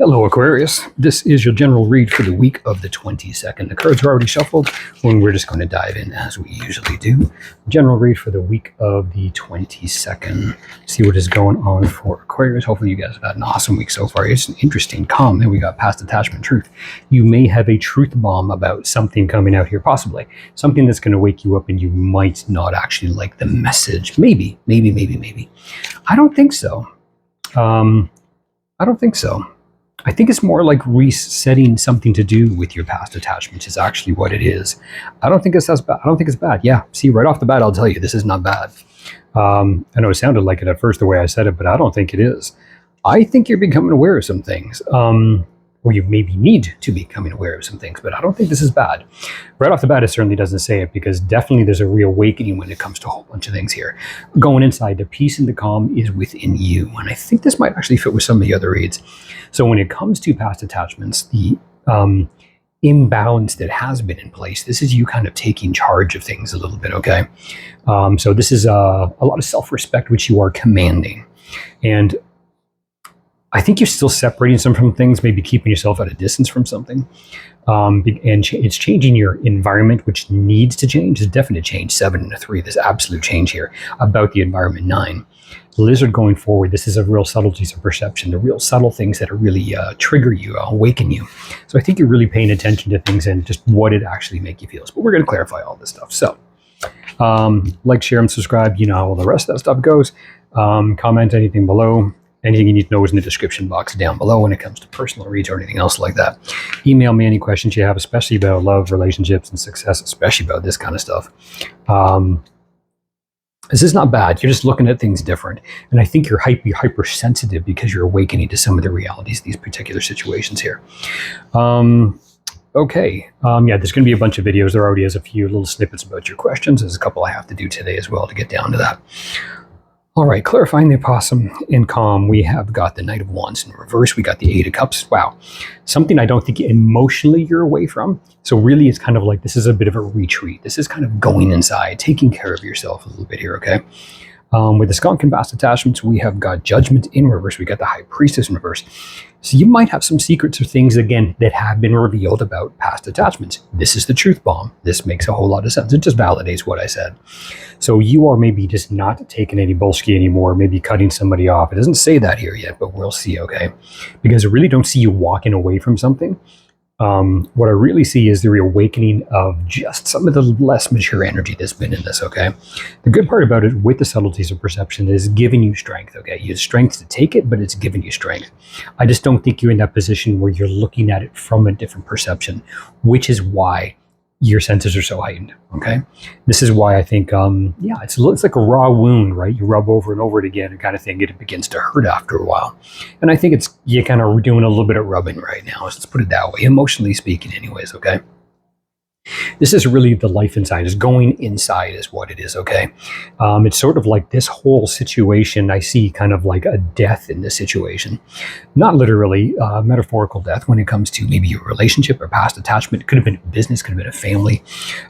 Hello, Aquarius. This is your general read for the week of the 22nd. The cards are already shuffled, and we're just going to dive in as we usually do. General read for the week of the 22nd. See what is going on for Aquarius. Hopefully you guys have had an awesome week so far. It's an interesting calm. Then we got past attachment truth. You may have a truth bomb about something coming out here, possibly. Something that's going to wake you up and you might not actually like the message. Maybe. I don't think so. I don't think so. I think it's more like resetting something to do with your past attachments is actually what it is. I don't think it's as bad. I don't think it's bad. Yeah, see, right off the bat, I'll tell you, this is not bad. I know it sounded like it at first the way I said it, but I don't think it is. I think you're becoming aware of some things, or you maybe need to be becoming aware of some things, but I don't think this is bad. Right off the bat, it certainly doesn't say it, because definitely there's a reawakening when it comes to a whole bunch of things here. Going inside, the peace and the calm is within you, and I think this might actually fit with some of the other reads. So when it comes to past attachments, the imbalance that has been in place, this is you kind of taking charge of things a little bit, okay? So this is a lot of self-respect, which you are commanding. And I think you're still separating some from things, maybe keeping yourself at a distance from something. And it's changing your environment, which needs to change. There's definite change, 7 and a 3. There's absolute change here about the environment, 9. Lizard going forward, this is a real subtleties of perception, the real subtle things that are really trigger you, awaken you. So I think you're really paying attention to things and just what it actually make you feel. But we're going to clarify all this stuff. So like, share, and subscribe. You know how all the rest of that stuff goes. Comment anything below. Anything you need to know is in the description box down below when it comes to personal reads or anything else like that. Email me any questions you have, especially about love, relationships, and success, especially about this kind of stuff. This is not bad. You're just looking at things different. And I think you're hypersensitive because you're awakening to some of the realities of these particular situations here. Okay. Yeah, there's going to be a bunch of videos. There already is a few little snippets about your questions. There's a couple I have to do today as well to get down to that. All right, clarifying the opossum in calm, we have got the Knight of Wands in reverse. We got the 8 of Cups. Wow, something I don't think emotionally you're away from. So really, it's kind of like this is a bit of a retreat. This is kind of going inside, taking care of yourself a little bit here, okay? With the skunk and past attachments, we have got Judgment in reverse. We got the High Priestess in reverse. So you might have some secrets or things, again, that have been revealed about past attachments. This is the truth bomb. This makes a whole lot of sense. It just validates what I said. So you are maybe just not taking any bullshit anymore, maybe cutting somebody off. It doesn't say that here yet, but we'll see, okay? Because I really don't see you walking away from something. What I really see is the reawakening of just some of the less mature energy that's been in this, okay? The good part about it with the subtleties of perception is giving you strength, okay? You have strength to take it, but it's giving you strength. I just don't think you're in that position where you're looking at it from a different perception, which is why your senses are so heightened, okay? This is why I think, yeah, it's like a raw wound, right? You rub over and over it again and kind of thing, it begins to hurt after a while. And I think you're kind of doing a little bit of rubbing right now, let's put it that way, emotionally speaking anyways, okay? This is really the life inside, is going inside is what it is, okay? It's sort of like this whole situation, I see kind of like a death in this situation. Not literally, metaphorical death when it comes to maybe a relationship or past attachment. It could have been a business, could have been a family.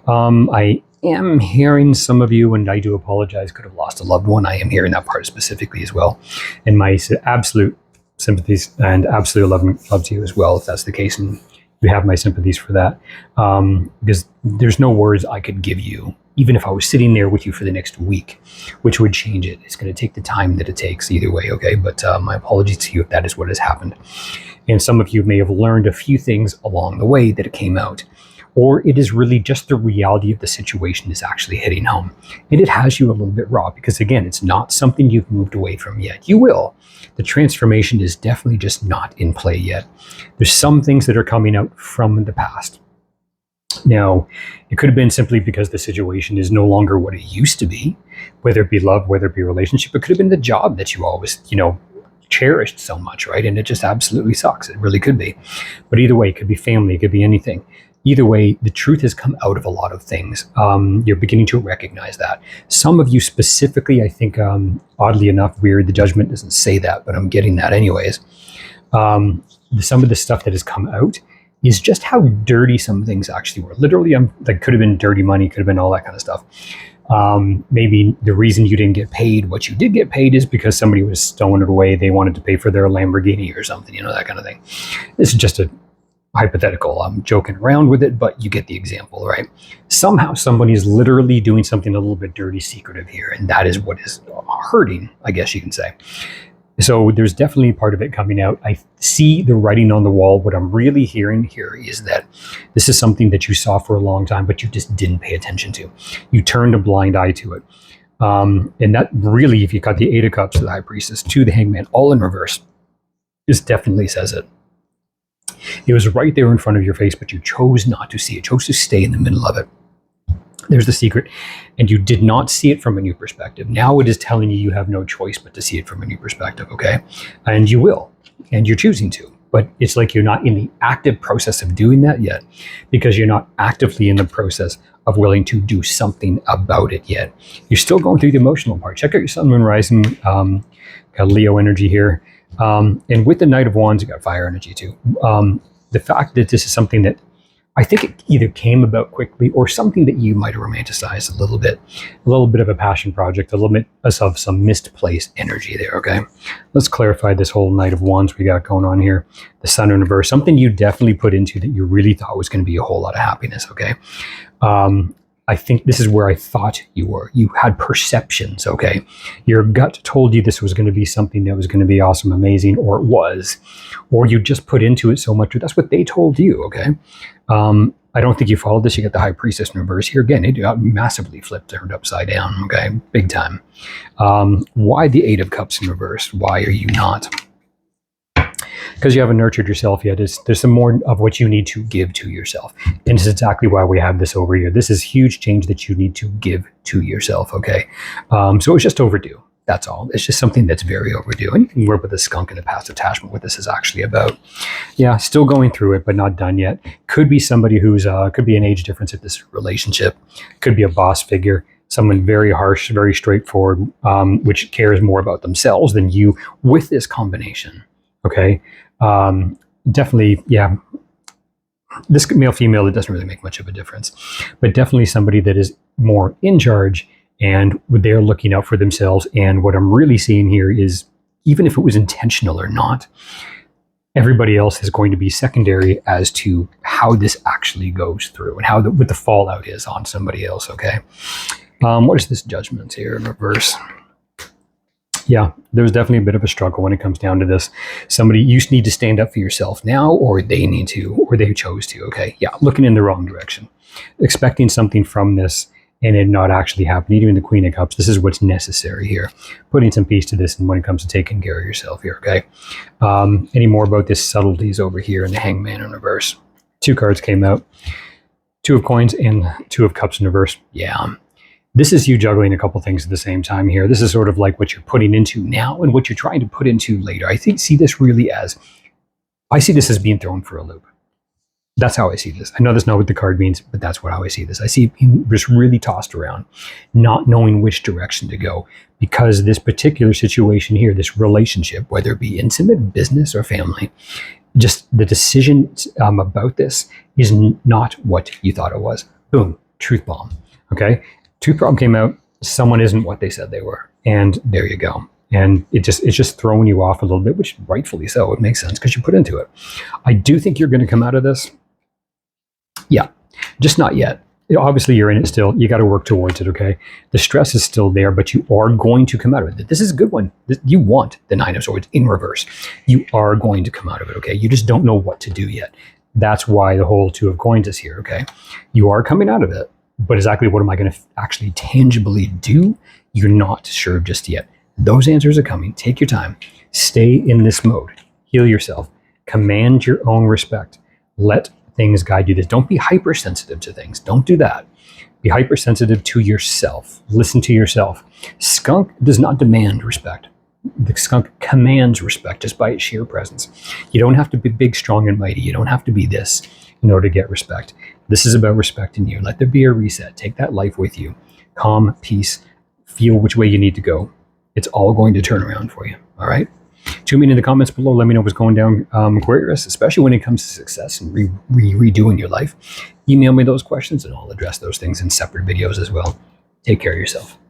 I am hearing some of you, and I do apologize, could have lost a loved one. I am hearing that part specifically as well. And my absolute sympathies and absolute love to you as well, if that's the case. And you have my sympathies for that, because there's no words I could give you, even if I was sitting there with you for the next week, which would change it. It's going to take the time that it takes either way, okay? But my apologies to you if that is what has happened. And some of you may have learned a few things along the way that it came out, or it is really just the reality of the situation is actually hitting home. And it has you a little bit raw because, again, it's not something you've moved away from yet. You will. The transformation is definitely just not in play yet. There's some things that are coming out from the past. Now, it could have been simply because the situation is no longer what it used to be, whether it be love, whether it be relationship. It could have been the job that you always, cherished so much, right? And it just absolutely sucks. It really could be. But either way, it could be family, it could be anything. Either way, the truth has come out of a lot of things. You're beginning to recognize that. Some of you specifically, I think, oddly enough, weird, the judgment doesn't say that, but I'm getting that anyways. Some of the stuff that has come out is just how dirty some things actually were. Literally, like, could have been dirty money, could have been all that kind of stuff. Maybe the reason you didn't get paid what you did get paid is because somebody was stowing it away. They wanted to pay for their Lamborghini or something, that kind of thing. This is just a hypothetical. I'm joking around with it, but you get the example, right? Somehow somebody is literally doing something a little bit dirty, secretive here, and that is what is hurting, I guess you can say. So there's definitely part of it coming out. I see the writing on the wall. What I'm really hearing here is that this is something that you saw for a long time, but you just didn't pay attention to. You turned a blind eye to it. And that really, if you got the Eight of Cups to the High Priestess to the Hangman, all in reverse, this definitely says it. It was right there in front of your face, but you chose not to see it, chose to stay in the middle of it. There's the secret. And you did not see it from a new perspective. Now it is telling you have no choice but to see it from a new perspective, okay? And you will, and you're choosing to. But it's like you're not in the active process of doing that yet, because you're not actively in the process of willing to do something about it yet. You're still going through the emotional part. Check out your Sun, Moon, Rising, got Leo energy here. And with the Knight of Wands, you got fire energy too. The fact that this is something that I think it either came about quickly or something that you might have romanticized a little bit of a passion project, a little bit of some misplaced energy there, okay? Let's clarify this whole Knight of Wands we got going on here. The Sun in reverse, something you definitely put into that you really thought was going to be a whole lot of happiness, okay? I think this is where I thought you were. You had perceptions, okay? Your gut told you this was going to be something that was going to be awesome, amazing, or it was. Or you just put into it so much. That's what they told you, okay? I don't think you followed this. You get the High Priestess in reverse here. Again, it got massively flipped, turned upside down, okay? Big time. Why the Eight of Cups in reverse? Why are you not? Because you haven't nurtured yourself yet. There's some more of what you need to give to yourself. And it's exactly why we have this over here. This is huge change that you need to give to yourself, okay? So it's just overdue. That's all. It's just something that's very overdue. And you can work with a skunk in a past attachment, what this is actually about. Yeah, still going through it, but not done yet. Could be somebody who's, could be an age difference if this is a relationship. Could be a boss figure. Someone very harsh, very straightforward, which cares more about themselves than you with this combination. Okay, definitely, yeah. This male, female, it doesn't really make much of a difference, but definitely somebody that is more in charge and they're looking out for themselves. And what I'm really seeing here is, even if it was intentional or not, everybody else is going to be secondary as to how this actually goes through and how what the fallout is on somebody else. Okay, what is this Judgment here in reverse? Yeah, there's definitely a bit of a struggle when it comes down to this. Somebody, you need to stand up for yourself now, or they need to, or they chose to, okay? Yeah, looking in the wrong direction. Expecting something from this and it not actually happening. Even the Queen of Cups, this is what's necessary here. Putting some peace to this and when it comes to taking care of yourself here, okay? Any more about this subtleties over here in the Hangman in reverse? Two cards came out. Two of Coins and Two of Cups in reverse. Yeah. This is you juggling a couple things at the same time here. This is sort of like what you're putting into now and what you're trying to put into later. I see this really as, I see this as being thrown for a loop. That's how I see this. I know that's not what the card means, but that's how I see this. I see it being just really tossed around, not knowing which direction to go, because this particular situation here, this relationship, whether it be intimate, business, or family, just the decision about this is not what you thought it was. Boom, truth bomb, okay? Truth bomb came out, someone isn't what they said they were. And there you go. And it's just throwing you off a little bit, which rightfully so. It makes sense because you put into it. I do think you're going to come out of this. Yeah, just not yet. Obviously, you're in it still. You got to work towards it, okay? The stress is still there, but you are going to come out of it. This is a good one. You want the Nine of Swords in reverse. You are going to come out of it, okay? You just don't know what to do yet. That's why the whole Two of Coins is here, okay? You are coming out of it. But exactly what am I going to actually tangibly do? You're not sure just yet. Those answers are coming. Take your time. Stay in this mode. Heal yourself. Command your own respect. Let things guide you. Don't be hypersensitive to things. Don't do that. Be hypersensitive to yourself. Listen to yourself. Skunk does not demand respect. The skunk commands respect just by its sheer presence. You don't have to be big, strong, and mighty. You don't have to be this in order to get respect. This is about respecting you. Let there be a reset. Take that life with you. Calm, peace, feel which way you need to go. It's all going to turn around for you. All right? Tune me in the comments below. Let me know what's going down, Aquarius, especially when it comes to success and redoing your life. Email me those questions and I'll address those things in separate videos as well. Take care of yourself.